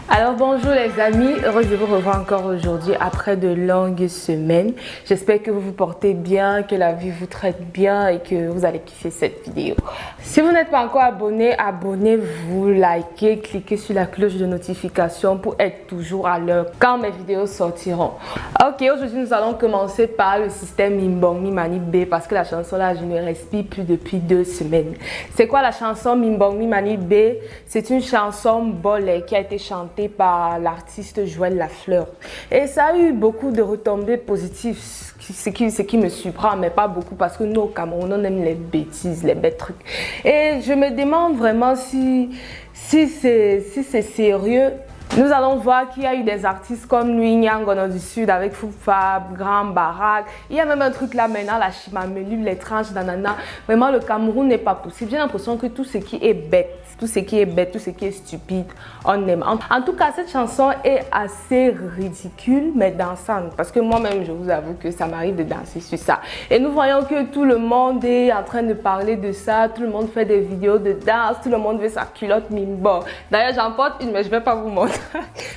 Alors bonjour les amis, heureuse de vous revoir encore aujourd'hui après de longues semaines. J'espère que vous vous portez bien, que la vie vous traite bien et que vous allez kiffer cette vidéo. Si vous n'êtes pas encore abonné, abonnez-vous, likez, cliquez sur la cloche de notification pour être toujours à l'heure quand mes vidéos sortiront. Ok, aujourd'hui nous allons commencer par le système Mimbong Mimani B parce que la chanson là je ne respire plus depuis 2 semaines. C'est quoi la chanson Mimbong Mimani B? C'est une chanson bolé qui a été chantée par l'artiste Joël Lafleur. Et ça a eu beaucoup de retombées positives, ce qui me surprend, mais pas beaucoup parce que nous au Cameroun, on aime les bêtises, les bêtes trucs. Et je me demande vraiment si c'est sérieux. Nous allons voir qu'il y a eu des artistes comme lui, Nyangono du Sud avec Foufab, Grand Barak. Il y a même un truc là maintenant, la Chimamelu, les tranches d'ananas. Vraiment, le Cameroun n'est pas possible. J'ai l'impression que tout ce qui est bête, tout ce qui est stupide, on aime. En tout cas, cette chanson est assez ridicule, mais dansante. Parce que moi-même, je vous avoue que ça m'arrive de danser sur ça. Et nous voyons que tout le monde est en train de parler de ça. Tout le monde fait des vidéos de danse. Tout le monde veut sa culotte Mimbo. D'ailleurs, j'en porte une, mais je ne vais pas vous montrer.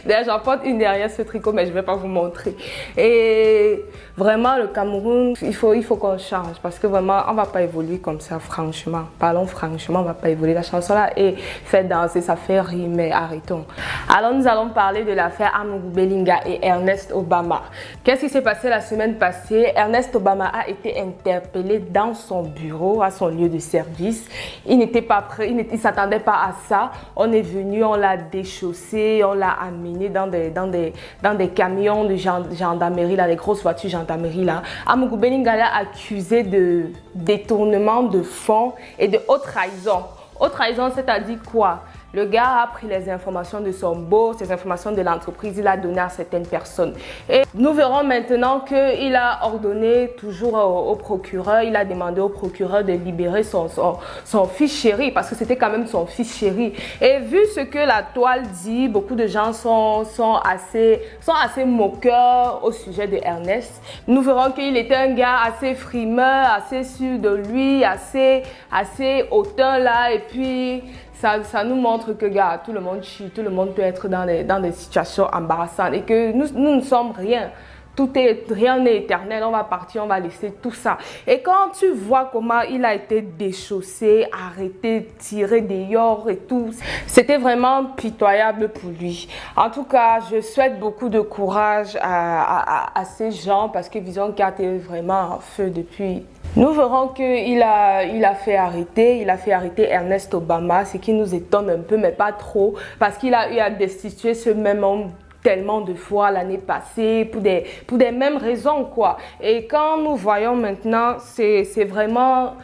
D'ailleurs, j'en porte une derrière ce tricot, mais je ne vais pas vous montrer. Et vraiment, le Cameroun, il faut qu'on change. Parce que vraiment, on ne va pas évoluer comme ça, franchement. Parlons franchement, on ne va pas évoluer. La chanson là est fait danser, ça fait rire, mais arrêtons. Alors, nous allons parler de l'affaire Amougou Bellinga et Ernest Obama. Qu'est-ce qui s'est passé la semaine passée? Ernest Obama a été interpellé dans son bureau, à son lieu de service. Il n'était pas prêt, il ne s'attendait pas à ça. On est venu, on l'a déchaussé, on l'a amené dans des camions de gendarmerie, là, les grosses voitures gendarmerie. Là. Amougou Bellinga l'a accusé de détournement de fonds et de haute trahison. Haute trahison, c'est-à-dire quoi? Le gars a pris les informations de son boss, les informations de l'entreprise, il a donné à certaines personnes. Et nous verrons maintenant qu'il a ordonné toujours au procureur, il a demandé au procureur de libérer son fils chéri, parce que c'était quand même son fils chéri. Et vu ce que la toile dit, beaucoup de gens sont assez moqueurs au sujet de Ernest. Nous verrons qu'il était un gars assez frimeur, assez sûr de lui, assez hautain là, et puis ça nous montre que, gars, tout le monde chie, tout le monde peut être dans des situations embarrassantes et que nous ne sommes rien. Rien n'est éternel, on va partir, on va laisser tout ça. Et quand tu vois comment il a été déchaussé, arrêté, tiré dehors et tout, c'était vraiment pitoyable pour lui. En tout cas, je souhaite beaucoup de courage à ces gens parce que Vision 4 est vraiment en feu depuis. Nous verrons qu'il a fait arrêter Ernest Obama, ce qui nous étonne un peu, mais pas trop, parce qu'il a eu à destituer ce même homme tellement de fois l'année passée pour des mêmes raisons quoi. Et quand nous voyons maintenant, c'est vraiment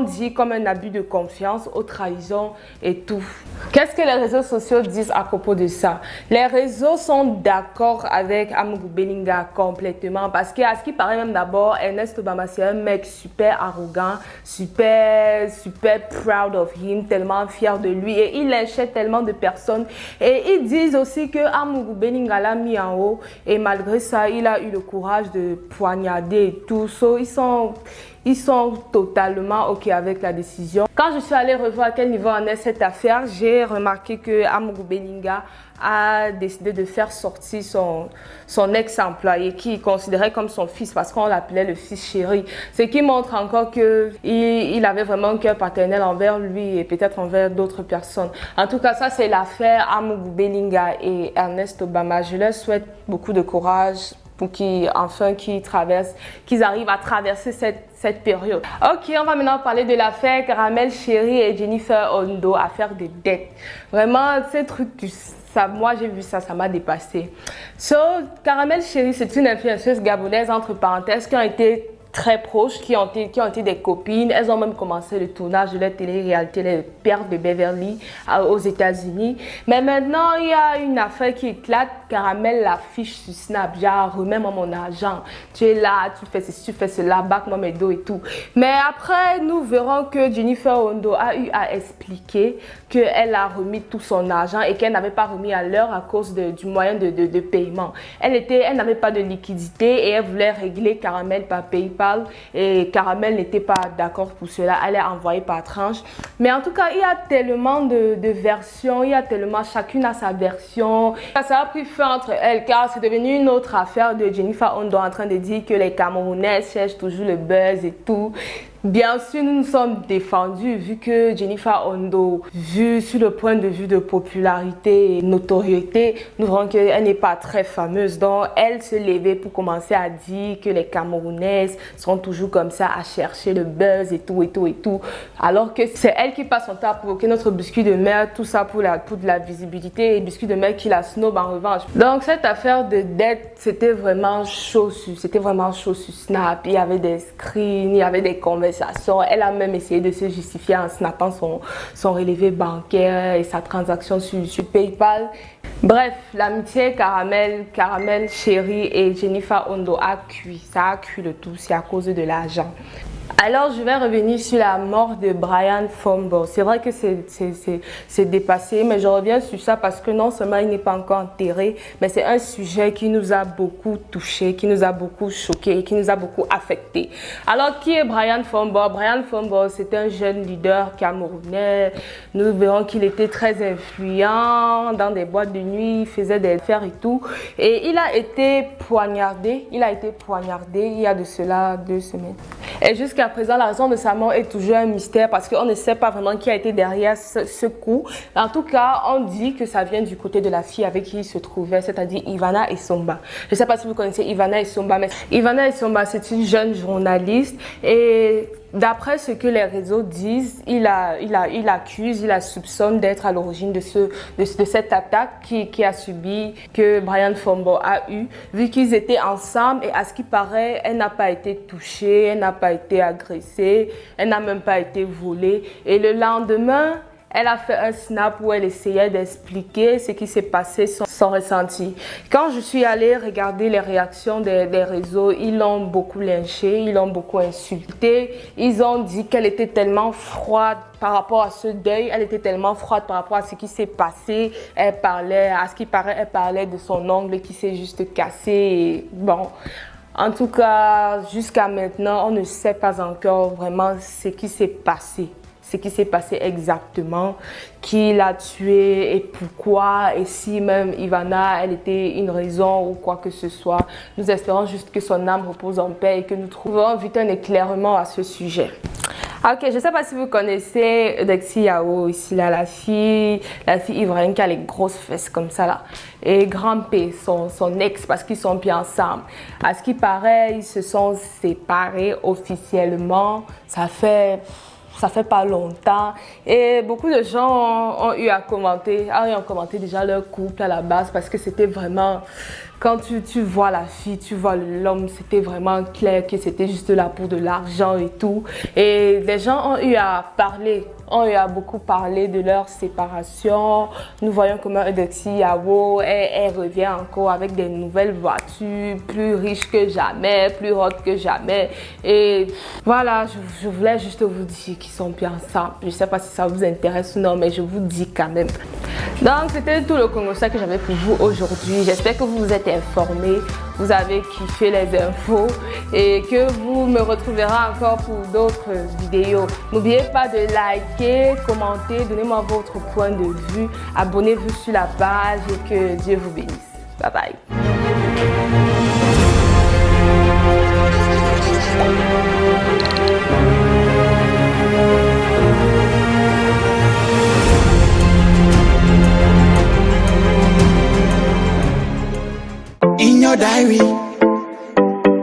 dit comme un abus de confiance, haute trahison et tout. Qu'est-ce que les réseaux sociaux disent à propos de ça? Les réseaux sont d'accord avec Amougou Bellinga complètement parce qu'à ce qui paraît même d'abord, Ernest Obama c'est un mec super arrogant, super proud of him, tellement fier de lui et il lynchait tellement de personnes. Et ils disent aussi que Amougou Bellinga l'a mis en haut et malgré ça, il a eu le courage de poignarder et tout. So, ils sont totalement OK avec la décision. Quand je suis allée revoir à quel niveau en est cette affaire, j'ai remarqué que Amougou Bellinga a décidé de faire sortir son ex-employé qui considérait comme son fils parce qu'on l'appelait le fils chéri. Ce qui montre encore qu'il avait vraiment un cœur paternel envers lui et peut-être envers d'autres personnes. En tout cas, ça c'est l'affaire Amougou Bellinga et Ernest Obama. Je leur souhaite beaucoup de courage pour qu'ils arrivent à traverser cette période. Ok, on va maintenant parler de l'affaire Caramel Chéri et Jennifer Ondo, affaire des dettes. Vraiment, ces trucs, moi j'ai vu ça m'a dépassé. So, Caramel Chéri, c'est une influenceuse gabonaise, entre parenthèses, qui ont été très proches, qui ont été des copines. Elles ont même commencé le tournage de leur télé-réalité Les Perles de Beverly aux États-Unis. Mais maintenant, il y a une affaire qui éclate. Caramel l'affiche sur Snap, genre remets-moi mon argent. Tu es là, tu fais ceci, tu fais cela, back-moi mes dos et tout. Mais après, nous verrons que Jennifer Ondo a eu à expliquer qu'elle a remis tout son argent et qu'elle n'avait pas remis à l'heure à cause du moyen de paiement. Elle n'avait pas de liquidité et elle voulait régler Caramel par PayPal PayPal et Caramel n'était pas d'accord pour cela, elle est envoyée par tranche. Mais en tout cas, il y a tellement de versions, il y a tellement, chacune a sa version. Ça a pris fin entre elles car c'est devenu une autre affaire de Jennifer Ondo en train de dire que les Camerounais cherchent toujours le buzz et tout. Bien sûr, nous nous sommes défendus vu que Jennifer Ondo, vu sur le point de vue de popularité et notoriété, nous voyons qu'elle n'est pas très fameuse. Donc, elle se levait pour commencer à dire que les Camerounaises sont toujours comme ça à chercher le buzz et tout et tout et tout. Alors que c'est elle qui passe son temps à provoquer notre biscuit de mer, tout ça pour de la visibilité et biscuit de mer qui la snob en revanche. Donc, cette affaire de dette, c'était vraiment chaud sur Snap. Il y avait des screens, il y avait des conversations. Elle a même essayé de se justifier en snappant son relevé bancaire et sa transaction sur PayPal. Bref, l'amitié Caramel, Chérie et Jennifer Ondo a cuit. Ça a cuit le tout, c'est à cause de l'argent. Alors, je vais revenir sur la mort de Brian Fombo. C'est vrai que c'est dépassé, mais je reviens sur ça parce que non seulement il n'est pas encore enterré, mais c'est un sujet qui nous a beaucoup touché, qui nous a beaucoup choqué, qui nous a beaucoup affecté. Alors, qui est Brian Fombo? Brian Fombo, c'est un jeune leader camerounais. Nous verrons qu'il était très influent dans des boîtes de nuit, il faisait des affaires et tout. Et il a été poignardé. Il y a de cela 2 semaines. Et jusqu'à présent, la raison de sa mort est toujours un mystère parce qu'on ne sait pas vraiment qui a été derrière ce coup. En tout cas, on dit que ça vient du côté de la fille avec qui il se trouvait, c'est-à-dire Ivana Essomba. Je ne sais pas si vous connaissez Ivana Essomba, mais Ivana Essomba, c'est une jeune journaliste et d'après ce que les réseaux disent, il la soupçonne d'être à l'origine de cette attaque qui a subi, que Brian Fombo a eu, vu qu'ils étaient ensemble et à ce qui paraît, elle n'a pas été touchée, elle n'a pas été agressée, elle n'a même pas été volée. Et le lendemain, elle a fait un snap où elle essayait d'expliquer ce qui s'est passé, son ressenti. Quand je suis allée regarder les réactions des réseaux, ils l'ont beaucoup lynchée, ils l'ont beaucoup insultée. Ils ont dit qu'elle était tellement froide par rapport à ce deuil, elle était tellement froide par rapport à ce qui s'est passé. Elle parlait, à ce qui paraît, elle parlait de son ongle qui s'est juste cassé. Et bon, en tout cas, jusqu'à maintenant, on ne sait pas encore vraiment ce qui s'est passé. Ce qui s'est passé exactement, qui l'a tué et pourquoi, et si même Ivana, elle était une raison ou quoi que ce soit. Nous espérons juste que son âme repose en paix et que nous trouverons vite un éclairement à ce sujet. Ok, je ne sais pas si vous connaissez Dexy Yao, ici là, la fille ivoirienne qui a les grosses fesses comme ça là. Et Grand P, son ex, parce qu'ils sont bien ensemble. À ce qui paraît, ils se sont séparés officiellement. Ça fait pas longtemps et beaucoup de gens ont eu à commenter, ont commenté déjà leur couple à la base parce que c'était vraiment, quand tu vois la fille, tu vois l'homme, c'était vraiment clair que c'était juste là pour de l'argent et tout. Et les gens ont eu à parler, beaucoup parlé de leur séparation. Nous voyons comment Dexy Yao, elle revient encore avec des nouvelles voitures, plus riches que jamais, plus hautes que jamais. Et voilà, je voulais juste vous dire qu'ils sont bien ensemble. Je ne sais pas si ça vous intéresse ou non, mais je vous dis quand même. Donc, c'était tout le Congo-ça que j'avais pour vous aujourd'hui. J'espère que vous vous êtes informés, vous avez kiffé les infos et que vous me retrouverez encore pour d'autres vidéos. N'oubliez pas de liker, commenter, donnez-moi votre point de vue, abonnez-vous sur la page et que Dieu vous bénisse. Bye bye. In your diary